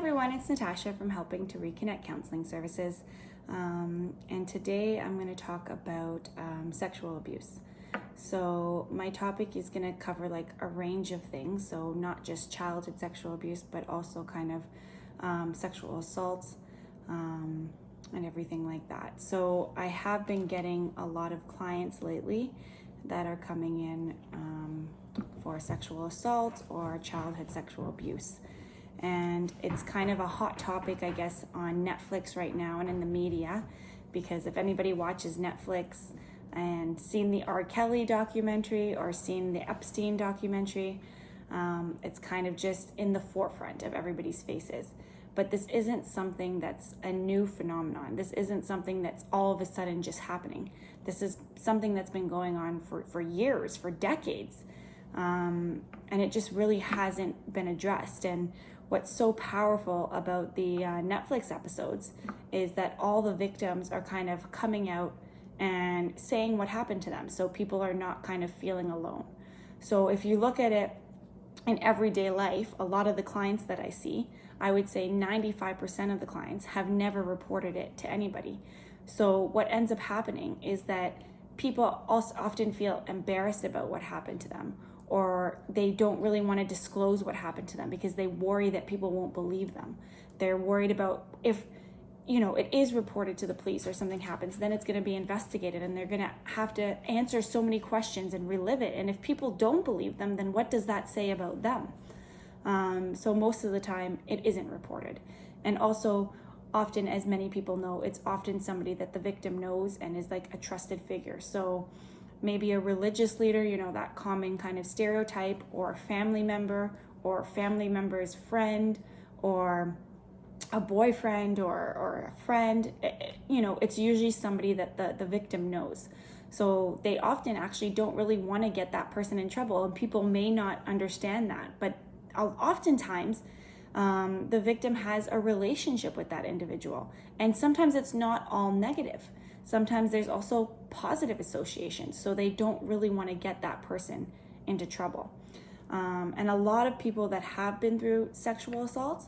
everyone, it's Natasha from Helping to Reconnect Counseling Services. And today I'm going to talk about sexual abuse. So my topic is going to cover like a range of things. So not just childhood sexual abuse, but also kind of sexual assaults and everything like that. So I have been getting a lot of clients lately that are coming in for sexual assault or childhood sexual abuse. And it's kind of a hot topic, I guess, on Netflix right now and in the media, because if anybody watches Netflix and seen the R. Kelly documentary or seen the Epstein documentary, it's kind of just in the forefront of everybody's faces. But this isn't something that's a new phenomenon. This isn't something that's all of a sudden just happening. This is something that's been going on for years, for decades. And it just really hasn't been addressed. And what's so powerful about the Netflix episodes is that all the victims are kind of coming out and saying what happened to them. So people are not kind of feeling alone. So if you look at it in everyday life, a lot of the clients that I see, I would say 95% of the clients have never reported it to anybody. So what ends up happening is that people also often feel embarrassed about what happened to them, or they don't really want to disclose what happened to them because they worry that people won't believe them. They're worried about if, it is reported to the police or something happens, then it's going to be investigated and they're going to have to answer so many questions and relive it. And if people don't believe them, then what does that say about them? So most of the time it isn't reported. And also often, as many people know, it's often somebody that the victim knows and is like a trusted figure. So maybe a religious leader, that common kind of stereotype, or a family member or family member's friend or a boyfriend or a friend, it's usually somebody that the victim knows. So they often actually don't really want to get that person in trouble, and people may not understand that. But oftentimes the victim has a relationship with that individual, and sometimes it's not all negative. Sometimes there's also positive associations, so they don't really want to get that person into trouble. And a lot of people that have been through sexual assaults,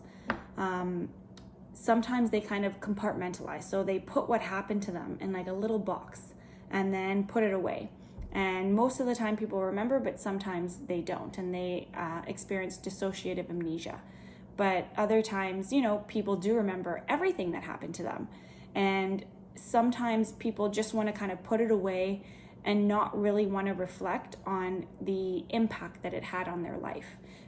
sometimes they kind of compartmentalize. So they put what happened to them in like a little box and then put it away. And most of the time people remember, but sometimes they don't, and they experience dissociative amnesia. But other times, people do remember everything that happened to them. And sometimes people just want to kind of put it away and not really want to reflect on the impact that it had on their life.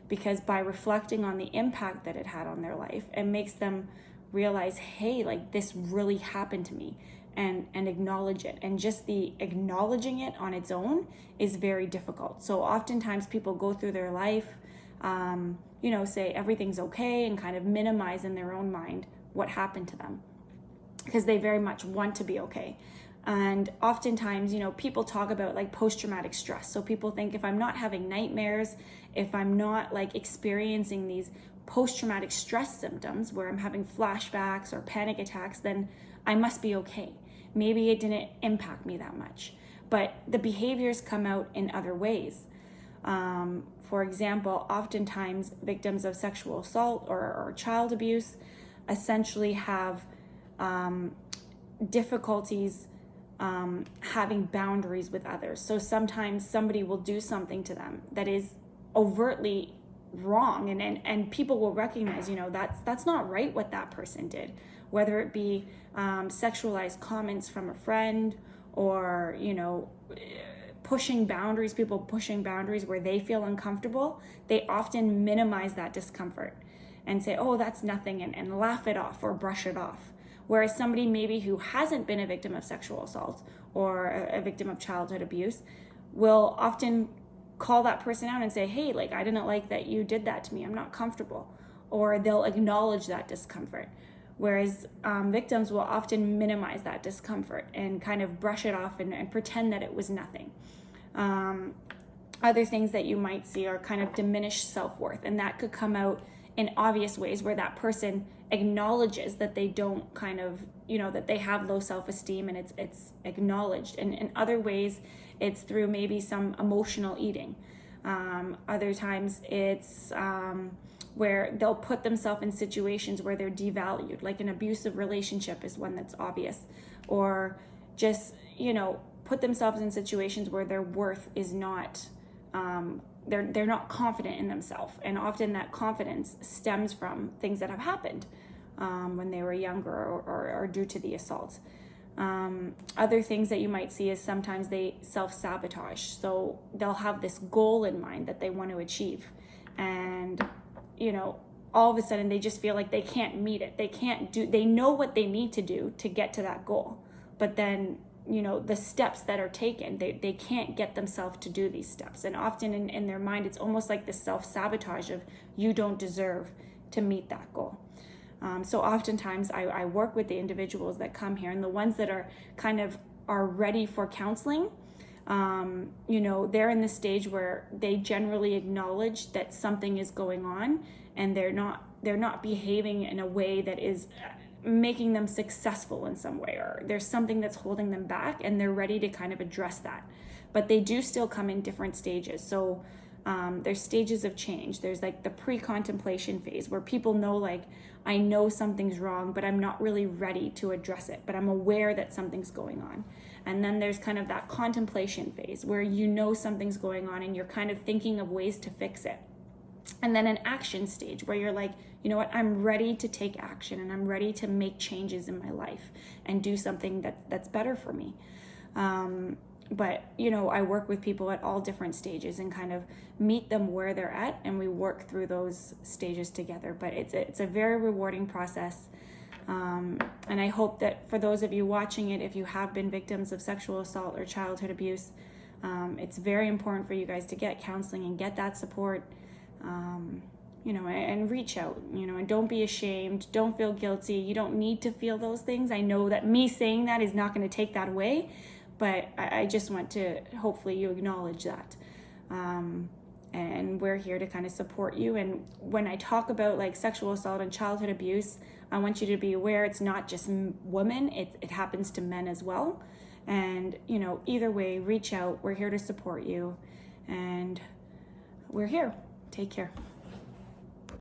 Because by reflecting on the impact that it had on their life, it makes them realize, hey, like this really happened to me, and acknowledge it. And just the acknowledging it on its own is very difficult. So oftentimes people go through their life, say everything's okay and kind of minimize in their own mind what happened to them, because they very much want to be okay. And oftentimes, people talk about like post-traumatic stress. So people think if I'm not having nightmares, if I'm not like experiencing these post-traumatic stress symptoms where I'm having flashbacks or panic attacks, then I must be okay. Maybe it didn't impact me that much. But the behaviors come out in other ways. For example, oftentimes victims of sexual assault or child abuse essentially have difficulties having boundaries with others. So sometimes somebody will do something to them that is overtly wrong, and people will recognize, that's not right what that person did, whether it be sexualized comments from a friend or pushing boundaries, people pushing boundaries where they feel uncomfortable. They often minimize that discomfort and say, oh, that's nothing, and laugh it off or brush it off. Whereas somebody maybe who hasn't been a victim of sexual assault or a victim of childhood abuse will often call that person out and say, hey, like, I didn't like that you did that to me. I'm not comfortable. Or they'll acknowledge that discomfort. Whereas victims will often minimize that discomfort and kind of brush it off and pretend that it was nothing. Other things that you might see are kind of diminished self-worth, and that could come out in obvious ways where that person acknowledges that they don't kind of, that they have low self-esteem, and it's acknowledged. And in other ways, it's through maybe some emotional eating. Other times it's where they'll put themselves in situations where they're devalued, like an abusive relationship is one that's obvious, or just, put themselves in situations where their worth is not, they're not confident in themselves. And often that confidence stems from things that have happened when they were younger or due to the assault. Other things that you might see is sometimes they self-sabotage. So they'll have this goal in mind that they want to achieve. And, all of a sudden they just feel like they can't meet it. They know what they need to do to get to that goal. But then, the steps that are taken, they can't get themselves to do these steps. And often in their mind, it's almost like this self-sabotage of you don't deserve to meet that goal. So oftentimes I work with the individuals that come here, and the ones that are ready for counseling, they're in the stage where they generally acknowledge that something is going on, and they're not behaving in a way that is making them successful in some way, or there's something that's holding them back, and they're ready to kind of address that. But they do still come in different stages. So there's stages of change. There's like the pre-contemplation phase where people know, like, I know something's wrong, but I'm not really ready to address it, but I'm aware that something's going on. And then there's kind of that contemplation phase where something's going on and you're kind of thinking of ways to fix it. And then an action stage where you're like, you know what, I'm ready to take action, and I'm ready to make changes in my life and do something that's better for me. But, I work with people at all different stages and kind of meet them where they're at, and we work through those stages together. But it's a very rewarding process. And I hope that for those of you watching it, if you have been victims of sexual assault or childhood abuse, it's very important for you guys to get counseling and get that support, and reach out, and don't be ashamed. Don't feel guilty. You don't need to feel those things. I know that me saying that is not going to take that away, but I just want to, hopefully you acknowledge that. And we're here to kind of support you. And when I talk about like sexual assault and childhood abuse, I want you to be aware it's not just women, it happens to men as well. And, either way, reach out. We're here to support you, and we're here. Take care.